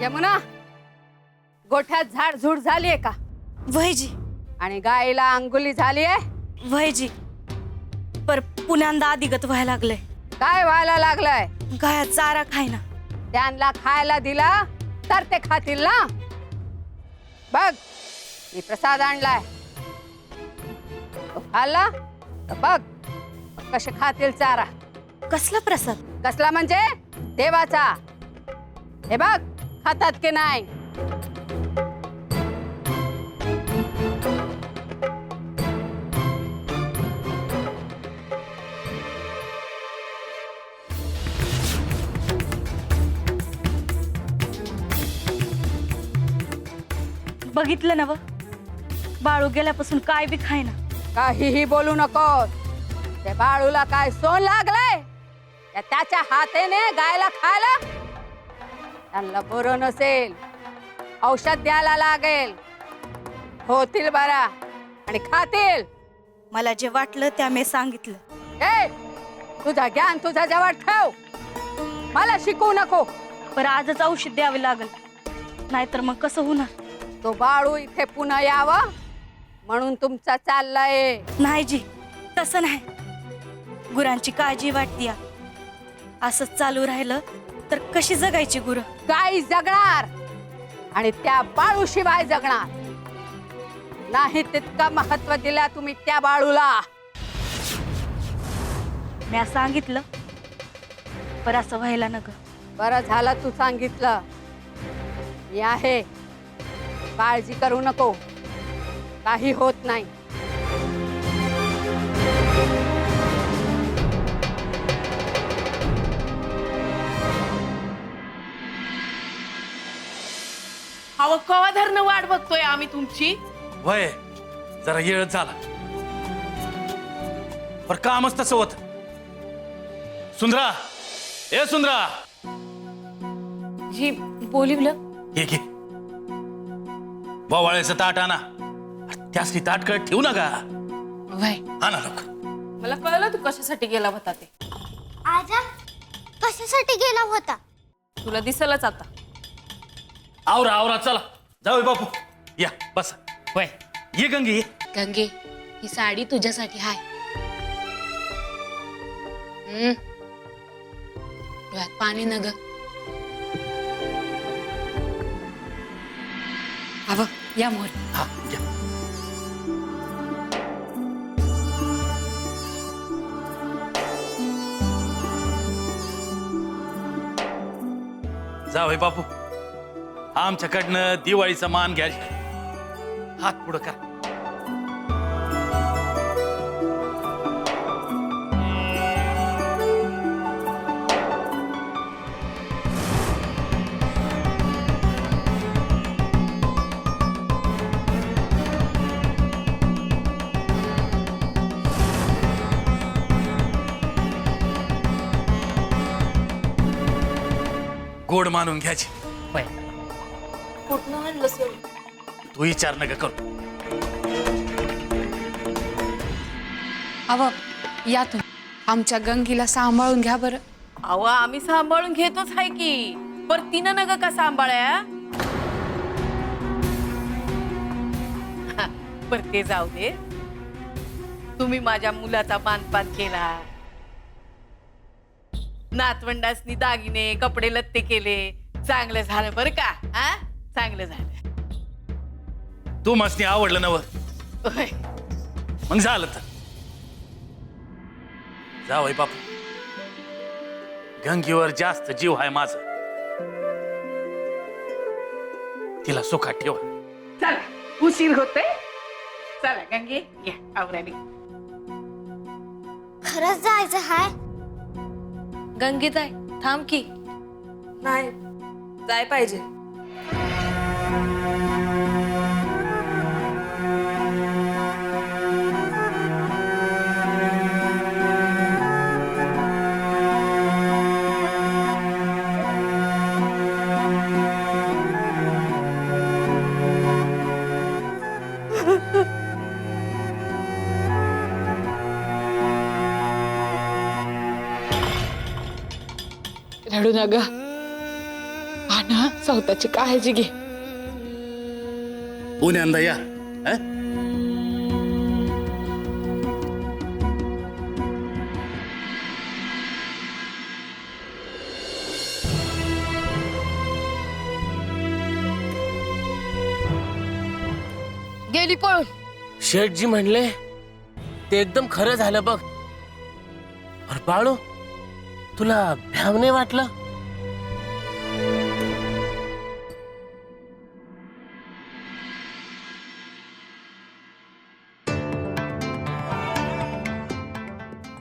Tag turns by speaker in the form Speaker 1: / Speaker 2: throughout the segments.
Speaker 1: यमुना, गोठ्यात झाडझूड झालीये का?
Speaker 2: वयजी
Speaker 1: आणि गायला अंगुली झालीये?
Speaker 2: वयजी पर पुण्यांदा अधिगत व्हायला लागलंय.
Speaker 1: काय व्हायला लागलंय?
Speaker 2: गाया चारा खायना.
Speaker 1: त्यांना खायला दिला तर ते खातील ना. बघ, मी प्रसाद आणलाय, तो खाल्ला तर बघ कसे खातील चारा.
Speaker 2: कसला प्रसाद?
Speaker 1: कसला म्हणजे देवाचा. हे बघ खातात की नाही.
Speaker 2: बघितलं ना व, बाळू गेल्यापासून काय बी खायना.
Speaker 1: काहीही बोलू नको. ते बाळूला काय सोन लागलंय? त्याच्या हातेने गायला खायला. त्यांना बरं नसेल, औषध द्यायला लागेल, होतील बरा आणि खातील.
Speaker 2: मला जे वाटलं त्या मी सांगितलं.
Speaker 1: ए, तुझा ज्ञान तुझा जवळ ठेव, मला शिकवू नको.
Speaker 2: पर आजच औषध द्यावे लागल, नाहीतर मग कसं होणार?
Speaker 1: तो बाळू इथे पुन्हा यावं म्हणून तुमचा चाललाय.
Speaker 2: नाही जी, तसं नाही. गुरांची काळजी वाटते. असंच चालू राहिलं तर कशी जगायची गुरं?
Speaker 1: गाई जगणार आणि त्या बाळू शिवाय जगणार नाही. तितका महत्व दिला तुम्ही त्या बाळूला.
Speaker 2: मी सांगितलं, पर असं व्हायला नग.
Speaker 1: बरं झालं तू सांगितलं. मी आहे, काळजी करू नको, काही होत नाही.
Speaker 3: अहो कवा धरणं वाट बघतोय आम्ही तुमची.
Speaker 4: वय जरा येळ झाला, पर कामच तसं होत. सुंदरा, ए सुंदरा,
Speaker 3: जी बोलिवलं.
Speaker 4: हे घे बवाळ्याचं ताट आणा. त्यासनी ताटकळ ठेवू नका.
Speaker 3: वय
Speaker 4: आणा लोक.
Speaker 3: मला कळलं तू कशासाठी गेला होता ते.
Speaker 5: आजा कशासाठी गेला होता?
Speaker 3: तुला दिसलच आता.
Speaker 4: आवरा आवरा, चला जाऊ बापू. या बस. वय ये गंगे ये.
Speaker 6: गंगे, ही साडी तुझ्यासाठी हाय. डोळ्यात पाणी न ग. अव या मोर.
Speaker 4: हा या. जाऊ बापू, आमच्याकडनं दिवाळीचा मान घ्या. हात पुढं का. गोड मानून घ्यायची.
Speaker 3: कुठनं आणलंस एवढं?
Speaker 4: तू विचार नका करू.
Speaker 6: अव या तुम्ही. आमच्या गंगीला सांभाळून घ्या बरं.
Speaker 3: अहो आम्ही सांभाळून घेतोच आहे की, पर तिनं नग का सांभाळ्या. पर ते जाऊ दे. तुम्ही माझ्या मुलाचा मानपान केला, नातवंडासनी दागिने कपडे लत्ते केले. चांगलं झालं बरं का. हा चांगलं झालं.
Speaker 4: तू मस्ती आवडलं नव,
Speaker 3: होय.
Speaker 4: मग झालं तर जावई बापू. गंगीवर जास्त जीव आहे माझं. तिला सुखात ठेवा.
Speaker 3: चला उशीर होते. चला गंगे या आवराने.
Speaker 5: खरंच जायचं हाय?
Speaker 2: गंगीत आहे, थांब की.
Speaker 3: नाही जाय पाहिजे.
Speaker 6: रडू नका. ना स्वतःची काळजी घे.
Speaker 4: पुण्यांदा या हं?
Speaker 6: गेली पळून.
Speaker 7: शेठजी म्हणले ते एकदम खरं झालं बघ. अरे बाळू, तुला भ्याव नाही वाटलं?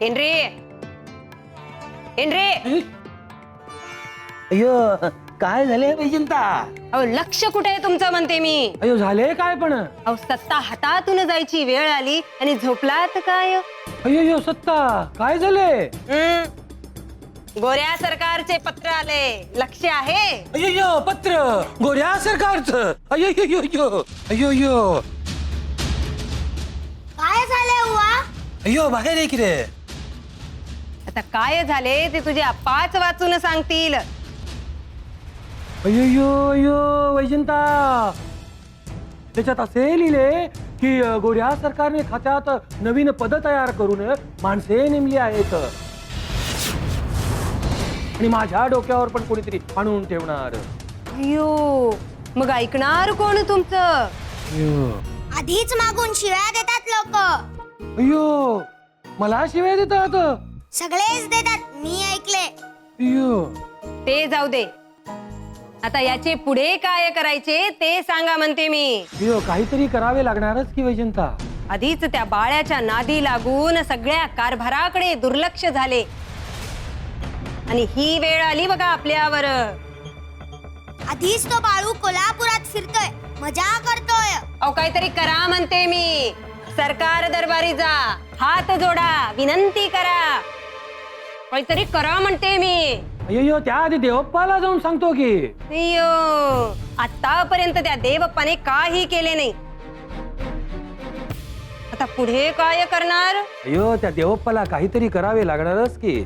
Speaker 1: हेनरी, हेनरी,
Speaker 8: अयो काय झाले वैजंता?
Speaker 1: अहो लक्ष कुठे आहे तुमचं म्हणते मी.
Speaker 8: अयो झाले काय पण?
Speaker 1: अहो सत्ता हातातून जायची वेळ आली आणि झोपलात काय?
Speaker 8: अयो सत्ता काय झाले?
Speaker 1: गोऱ्या सरकारचे पत्र आले, लक्ष आहे?
Speaker 8: अयो पत्र गोऱ्या सरकारचं. अयो
Speaker 5: काय झालंय हुआ?
Speaker 8: अयो बाहेर आहे की रे?
Speaker 1: आता काय झाले ते तुझे आप्पाच वाचून सांगतील.
Speaker 8: अयो वैजंता, त्याच्यात असे लिहिले की गोऱ्या सरकारने खात्यात नवीन पद तयार करून माणसे नेमली आहेत आणि माझ्या डोक्यावर पण कोणीतरी आणून ठेवणार.
Speaker 1: अयो मग ऐकणार कोण तुमचं?
Speaker 5: आधीच मागून शिव्या देतात लोक.
Speaker 8: अयो मला शिवाय देतात?
Speaker 5: सगळेच देतात, मी ऐकले.
Speaker 8: अयो
Speaker 1: ते जाऊ दे, आता याचे पुढे काय करायचे ते सांगा म्हणते मी.
Speaker 8: अयो काहीतरी करावे लागणारच की वैजंता.
Speaker 1: आधीच त्या बाळ्याच्या नादी लागून सगळ्या कारभाराकडे दुर्लक्ष झाले आणि ही वेळ आली बघा आपल्यावर.
Speaker 5: आधीच तो बाळू कोल्हापुरात फिरतोय, मजा करतोय.
Speaker 1: अहो काहीतरी करा म्हणते मी. सरकार दरबारी जा, हात जोडा, विनंती करा, काहीतरी करा म्हणते मी.
Speaker 8: अय्यो त्याआधी देवप्पाला जाऊन सांगतो की.
Speaker 1: अय्यो आतापर्यंत त्या देवप्पाने काही केले नाही, आता पुढे काय करणार?
Speaker 8: अय्यो त्या देवप्पाला काहीतरी करावे लागणारच की.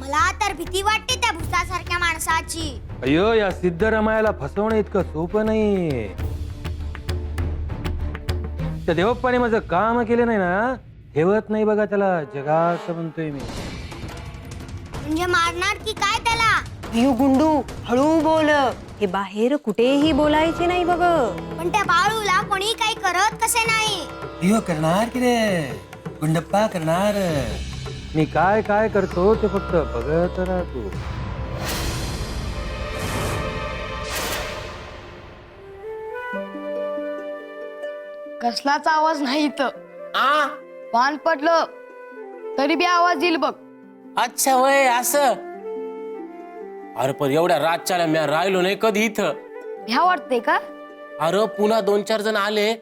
Speaker 5: मला तर भीती वाटते त्या भूतासारख्या माणसाची.
Speaker 8: अय्यो या सिद्धरमायाला फसवणं इतकं सोपं नाही. त्या देवप्पाने माझं काम केलं नाही ना, ठेवत नाही बघा त्याला जगात म्हणतोय मी.
Speaker 5: म्हणजे मारणार की काय त्याला?
Speaker 1: अय्यो गुंडू हळू बोल, हे बाहेर कुठेही बोलायचे नाही बघ.
Speaker 5: पण त्या बाळूला कोणी काही करत कसे नाही.
Speaker 8: अय्यो करणार की रे गुंडप्पा करणार. मी काय काय करतो ते फक्त बघत राहा तू.
Speaker 6: कसलाच आवाज नाही इथं.
Speaker 7: आ
Speaker 6: पान पडलं तरी बी आवाज येईल बघ.
Speaker 7: अच्छा वय असं. अरे पण एवढ्या रातच्याला मी राहिलो नाही कधी इथं.
Speaker 6: भ्या वाटते का?
Speaker 7: अरे पुन्हा 2-4 जण आले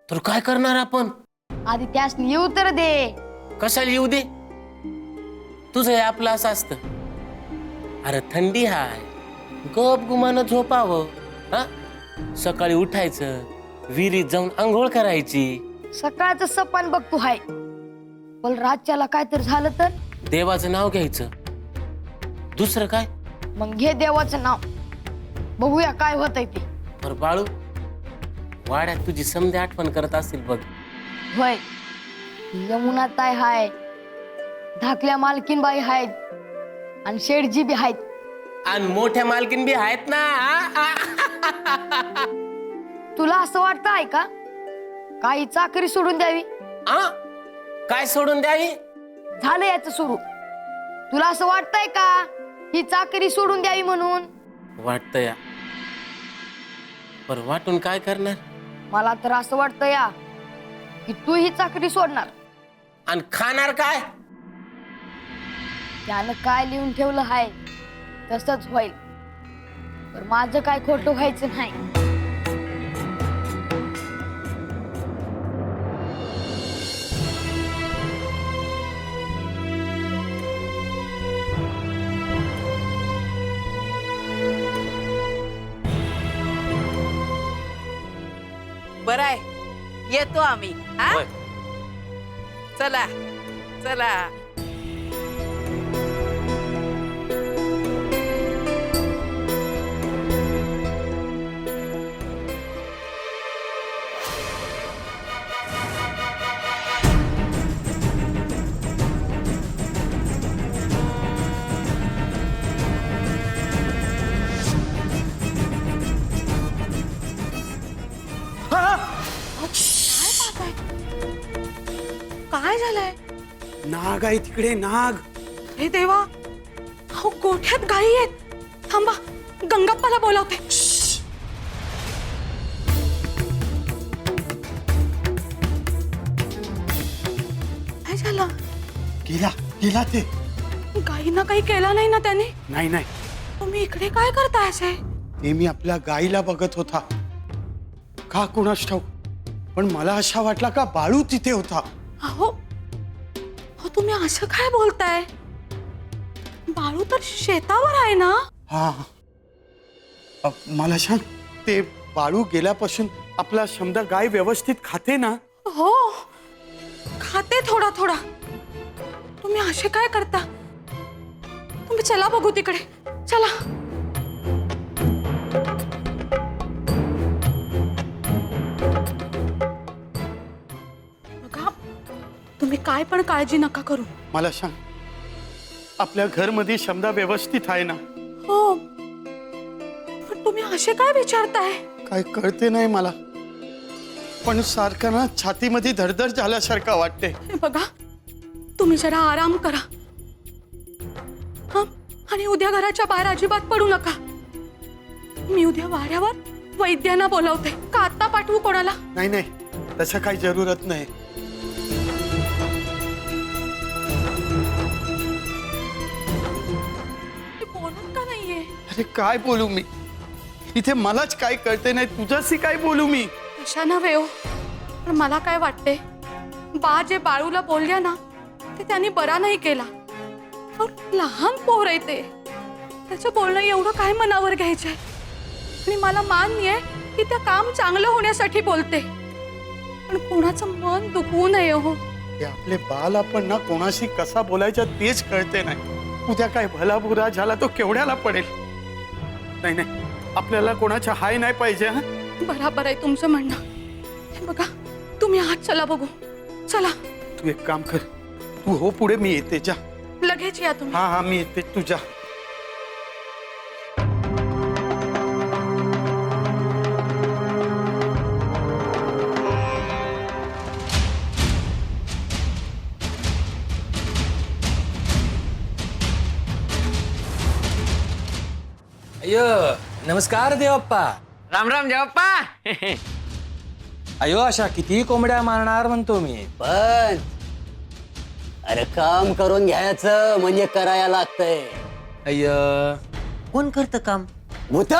Speaker 7: तर काय करणार आपण?
Speaker 6: आधी त्यास येऊ तर दे.
Speaker 7: कशाला येऊ दे? तुझं हे आपलं असं असतं. अरे थंडी हाय, गप गुमान झोपावं. हा सकाळी उठायचं, विहिरीत जाऊन आंघोळ करायची.
Speaker 6: सकाळचं सपान बघ तू हाय, पण रातच्याला काय तर झालं तर?
Speaker 7: देवाचं नाव घ्यायचं, दुसरं काय?
Speaker 6: मग घे देवाचं नाव, बघूया काय होतंय ते.
Speaker 7: पर बाळू, वाड्यात तुझी समधी आठवण करत असेल बघ.
Speaker 6: होय, यमुना ताई हाय, धाकल्या मालकीनबाई आहेत आणि शेठजी बी आहेत.
Speaker 7: आणि मोठ्या मालकीन बी आहेत ना.
Speaker 6: तुला असं वाटतं आहे का काही चाकरी सोडून द्यावी?
Speaker 7: काय सोडून द्यावी?
Speaker 6: झालं याचं सुरू. तुला असं वाटतंय का ही चाकरी सोडून द्यावी म्हणून?
Speaker 7: वाटतं या, पर वाटून काय करणार?
Speaker 6: मला तर असं वाटतं या की तू ही चाकरी सोडणार.
Speaker 7: आणि खाणार काय?
Speaker 6: त्यानं काय लिहून ठेवलं हाय तसंच होईल, पण माझं काय खोटं व्हायचं नाही.
Speaker 3: बरं आहे, येतो आम्ही. हा
Speaker 7: होय.
Speaker 3: चला चला.
Speaker 2: झालंय?
Speaker 8: नाग आहे तिकडे, नाग.
Speaker 2: हे देवा, अहो गोठ्यात गायी आहेत. थांबा, गंगाप्पाला बोलावते. काय झालं?
Speaker 8: गेला गेला ते.
Speaker 2: गायींना काही केला नाही ना त्याने?
Speaker 8: नाही नाही,
Speaker 2: तुम्ही इकडे काय करताय असे?
Speaker 8: ते मी आपल्या गाईला बघत होता. का कुणास ठाऊक, पण मला अशा वाटला का बाळू तिथे होता.
Speaker 2: अहो अहो, तुम्ही असं काय बोलताय? बाळू तर शेतावर आहे ना?
Speaker 8: हा, मला सांग, ते बाळू गेल्यापासून आपला समजा गाय व्यवस्थित खाते ना?
Speaker 2: हो, खाते थोडा थोडा. तुम्ही असे काय करता? तुम्ही चला बघू तिकडे, चला. बघा, तुम्ही काय पण काळजी नका करू.
Speaker 8: मला सांग, आपल्या घरमध्ये समजा व्यवस्थित आहे ना?
Speaker 2: हो, पण तुम्ही असे काय विचारताय?
Speaker 8: काय कळते नाही मला, पण सारखं ना छातीमध्ये धडधड झाल्यासारखं वाटते.
Speaker 2: हे बघा, तुम्ही जरा आराम करा. हं? आणि उद्या घराच्या बाहेर अजिबात पडू नका. मी उद्या वाड्यावर वैद्यांना बोलावते. का आता पाठवू कोणाला?
Speaker 8: नाही नाही, तसं काही जरूरत नाही.
Speaker 2: मी बोलत का नाहीये?
Speaker 8: अरे काय बोलू मी, इथे मलाच काय कळते नाही, तुझ्याशी काय बोलू मी?
Speaker 2: अशा नव्हे हो, पण मला काय वाटते, बा जे बाळूला बोलल्या ना ते त्यांनी बरा नाही केला. अहो, लहान पोर आहे ते, त्याचं बोलणं एवढं काय मनावर घ्यायचंय? आणि मला मान्य आहे की त्या काम चांगलं होण्यासाठी बोलते, पण कोणाचं मन दुखवू नये हो.
Speaker 8: हे आपले बाल, आपण ना कोणाशी कसा बोलायचा तेच कळते नाही. उद्या काय भला बुरा झाला तो केवढ्याला पडेल. नाही नाही, आपल्याला कोणाच्या हाय नाही पाहिजे. हा,
Speaker 2: बराबर आहे तुमचं म्हणणं. हे बघा, तुम्ही आज चला बघू, चला.
Speaker 8: तू एक काम कर, तू हो पुढे, मी येते. जा,
Speaker 2: लगेच या तुम्ही.
Speaker 8: हा हा, मी येते, तू जा.
Speaker 9: अयो नमस्कार देवप्पा.
Speaker 10: राम राम देवप्पा.
Speaker 9: अयो अशा किती कोंबड्या मारणार म्हणतो मी.
Speaker 10: पण अरे काम करून घ्यायचं म्हणजे करायला लागतंय.
Speaker 9: अय
Speaker 10: कोण करतं काम? भूत.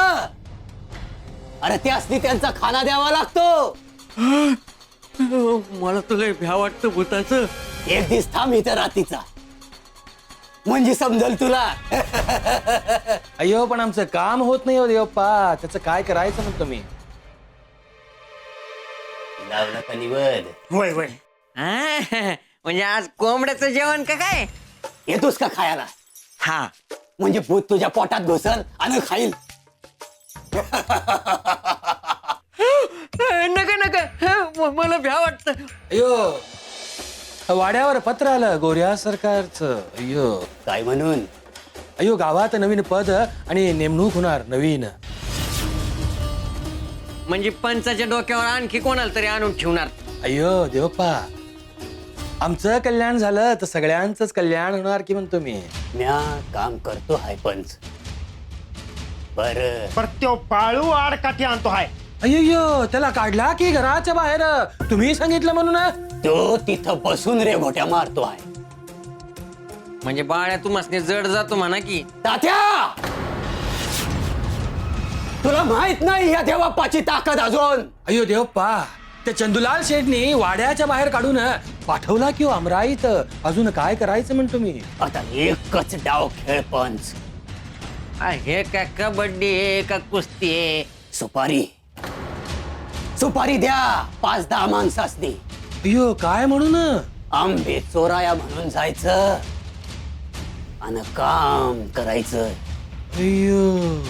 Speaker 10: अरे त्यासनी त्यांचा खाना द्यावा लागतो. मला तुला भ्या वाटतं भूताचं. एक दिवस थांब इथं रात्रीचा, म्हणजे समजल तुला.
Speaker 9: अयो पण आमचं काम होत नाही हो देवप्पा, त्याचं काय करायचं म्हणतो मी.
Speaker 10: लावला का निवड?
Speaker 8: वय वय,
Speaker 10: म्हणजे आज कोंबड्याचं जेवण का काय? येतोस का खायला? हा, म्हणजे भूत तुझ्या पोटात घुसल आणि खाईल. नका नका, मला भ्या वाटत.
Speaker 9: अयो वाड्यावर पत्र आलं गोऱ्या सरकारचं. अयो
Speaker 10: काय म्हणून?
Speaker 9: अयो गावात नवीन पद आणि नेमणूक होणार नवीन.
Speaker 10: म्हणजे पंचाच्या डोक्यावर आणखी कोणाला तरी आणून ठेवणार.
Speaker 9: अयो देवप्पा, आमचं कल्याण झालं तर सगळ्यांचंच कल्याण होणार की म्हणतो मी.
Speaker 10: म्या काम करतो हाय पंच. बर
Speaker 8: पर तो बाळू आडकाठी आणतो हाय.
Speaker 9: अय्यो त्याला काढला की घराच्या बाहेर? तुम्ही सांगितलं म्हणून.
Speaker 10: तो तिथं बसून रे घोट्या मारतो आहे. म्हणजे बाळ्या तुम्हाला जड जातो म्हणा की. तात्या, तुला माहित नाही या देवाप्पाची ताकद अजून.
Speaker 9: अयो देवप्पा, त्या चंदूलाल शेठनी वाड्याच्या बाहेर काढून पाठवला की अमराईत. अजून काय करायचं म्हणतो मी.
Speaker 10: आता एकच डाव खेळ पंच. हे का कबड्डी आहे का कुस्ती आहे? सुपारी सुपारी द्या 5-10 माणसासनी.
Speaker 9: अयो काय म्हणून?
Speaker 10: आंबे चोराया म्हणून जायचं आणि काम करायचं.
Speaker 9: अयो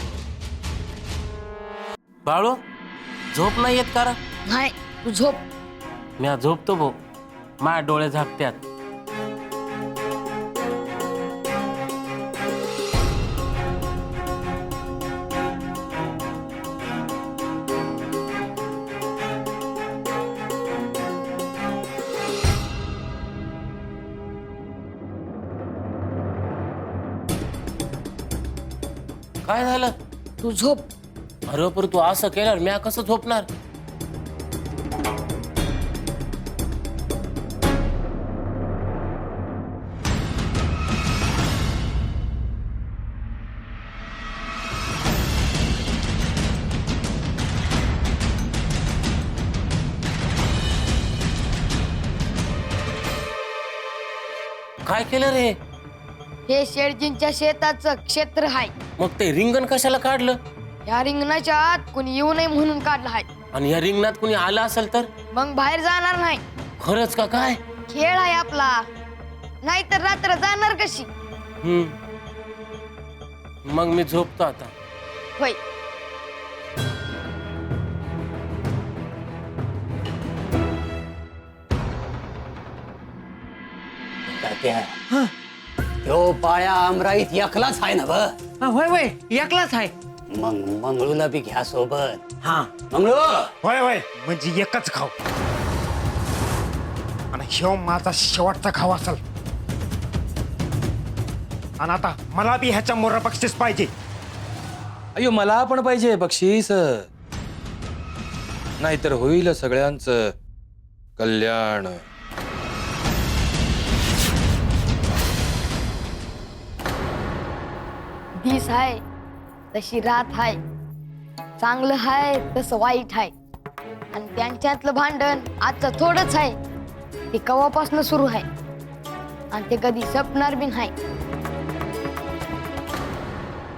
Speaker 7: बाळू, झोप नाही येत का?
Speaker 5: नाही, तू झोप.
Speaker 7: मी झोपतो भाऊ, माझ्या डोळे झाकत्यात. काय झालं?
Speaker 10: तू झोप.
Speaker 7: अरे पर तू असं केल्यावर म्या कसं झोपणार? काय केलं रे?
Speaker 5: हे शेडजींच्या शेताचं क्षेत्र आहे.
Speaker 7: मग ते रिंगण कशाला काढलं?
Speaker 5: या रिंगणाच्या आत कोणी येऊ नये म्हणून काढलं आहे.
Speaker 7: आणि या रिंगणात कुणी आलं असेल तर?
Speaker 5: मग बाहेर जाणार नाही.
Speaker 7: खरंच का काय?
Speaker 5: खेळ आहे आपला, नाहीतर रात्र जाणार कशी?
Speaker 7: मग मी झोपतो आता.
Speaker 5: होय.
Speaker 10: ह्यो पाळ्या आमराईत एकलाच आहे ना ब?
Speaker 11: होय होय एकलाच आहे.
Speaker 10: मग मंगळूला बी घ्या सोबत.
Speaker 11: हा
Speaker 10: मंगळू,
Speaker 11: होय होय म्हणजे एकच खाऊ. आणि ह्यो माझा शेवटचा खाऊ असेल. आणि आता मला बी ह्याच्या मोर बक्षीस पाहिजे.
Speaker 9: अयो मला पण पाहिजे बक्षीस, नाहीतर होईल सगळ्यांचं कल्याण.
Speaker 5: दिस आहे तशी रात आहे, चांगलं आहे तसं वाईट आहे. आणि त्यांच्यातलं भांडण आजचं थोडंच आहे, ते कवापासून सुरू आहे आणि ते कधी संपणार बी नाही.